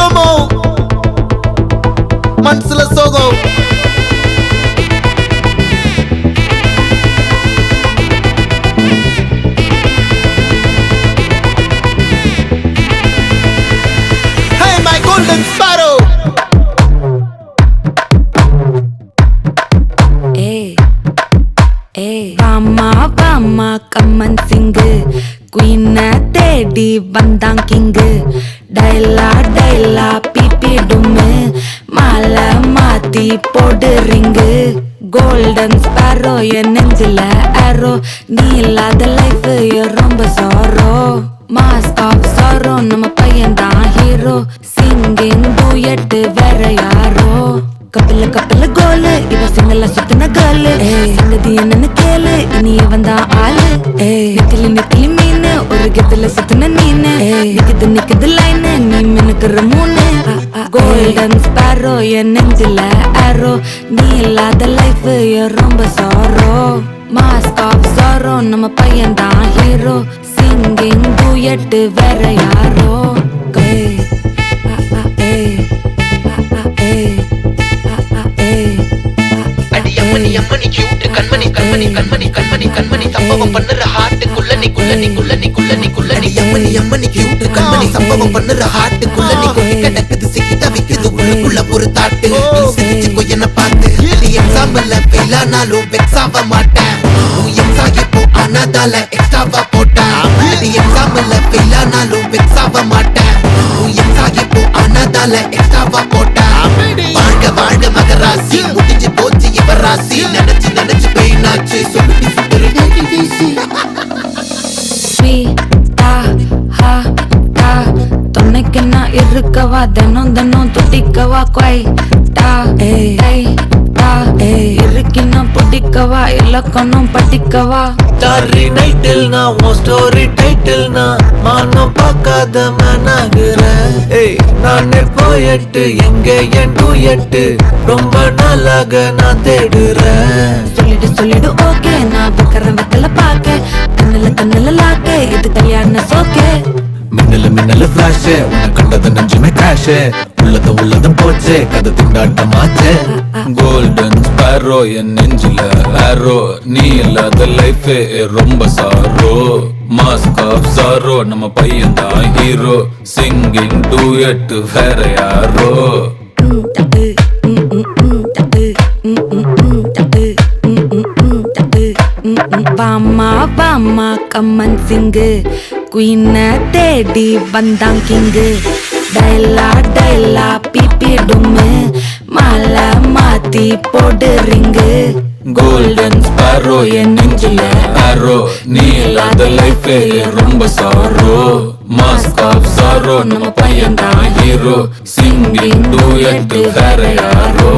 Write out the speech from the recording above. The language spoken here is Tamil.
Slow-mo மனசுல சோகம் Hey my golden sparrow வாமா வாமா கம்மன் சிங்கு குயின தேடி வந்தான் கிங்கு டைலா டைலா பிபி டும்மு மாலை மாத்தி போடு ரிங்கு கோல்டன் ஸ்பாரோ என் நெஞ்சில ஆரோ நீ இல்லாத லைஃப் ரொம்ப சாரோ மாஸ்க் ஆஃப் சாரோ நம்ம பையன் தான் ஹீரோ சிங்கிங் டூயட் வேற யாரோ கப்பல கப்பல கோலு இவ சிங்கல சுத்தின கேளு சங்கதி என்னன்னு கேளு இனி இவன் தான் ஆளு நெத்திலி நெத்திலி மீனு ஒரு கெத்துல சுத்தின நீனு நிக்குது நிக்குது லைனு நீ மினுக்குற மூணு கோல்டன் ஸ்பாரோ என் நெஞ்சில ஆரோ நீ இல்லாத லைஃப் ரொம்ப சாரோ மாஸ்க் ஆஃப் சாரோ நம்ம பையன் தான் ஹீரோ சிங்கிங் டூயட் வேற யாரோ அம்மனி கியூட் கண்மணி கண்மணி கண்மணி கண்மணி கண்மணி சம்பவம் பண்ணுற ஹார்ட்டுக்குள்ள நீ குள்ள நீ குள்ள நீ குள்ள நீ குள்ள நீ அம்மனி கியூட் கண்மணி சம்பவம் பண்ணுற ஹார்ட்டுக்குள்ள நீ கொட்டி கிடக்குது சிக்கி தவிக்குது உள்ளுக்குள்ள ஒரு தாட்டு நீ சிரிச்சுக்கோ என்ன பார்த்து நீ எக்ஸாம்பிள் ஃபெயில் ஆனாலும் வெக்ஸ் ஆக மாட்டேன் உன் எக்ஸாம் இப்போ ஆனதால எக்ஸ்ட்ராவா போட்டேன் நீ எக்ஸாம்பிள் ஃபெயில் ஆனாலும் வெக்ஸ் ஆக மாட்டேன் உன் எக்ஸாம் இப்போ ஆனதால எக்ஸ்ட்ராவா போட்டேன் வாழ்க வாழ்க மகராசி முடிஞ்சு போச்சு இவராசி நினைச்சு நினைச்சு பெயினாச்சு சொல்லி சுத்தரு வீசி துணைக்கு நான் இருக்கவா தினம் தினம் துட்டிக்கவா கொய் இருக்கின்னா பிடிக்கவா இலக்கணம் படிக்கவா ஸ்டாரி நைட்டில் நான் உன் ஸ்டோரி டைட்டில் நான் மானம் பார்க்காத மனாகிறேன் நான் போயட்டு எங்க என் டூயட்டு ரொம்ப நாளாக நான் தேடுறேன் சொல்லிடு ஓகே நான் வைக்கிற வெத்தல பாக்க கண்ணுல லாக்க இது கல்யாண சோக்கே மின்னல ஃபிளாஷ் உன்னை கண்டது நெஞ்சுமே கிராஷ் உள்ளதும் போச்சே கதை திண்டாட்டமாச்சே கோல்டன் ஸ்பாரோ என் நெஞ்சில ஆரோ நீ இல்லாத லைஃப் ரொம்ப சாரோ மாஸ்க் ஆஃப் சாரோ நம்ம பையன் தான் ஹீரோ சிங்கிங் டூயட் வேற யாரோ வாமா வாமா கம்மன் சிங்கு குயின தேடி வந்தான் கிங்கு டைலா டைலா பிபி டும்மு மாலை மாத்தி போடு ரிங்கு கோல்டன் ஸ்பாரோ என் நெஞ்சில ஆரோ நீ இல்லாத லைஃப் ரொம்ப சாரோ மாஸ்க் ஆஃப் சாரோ நம்ம பையன் தான் ஹீரோ சிங்கிங் டூயட் வேற யாரோ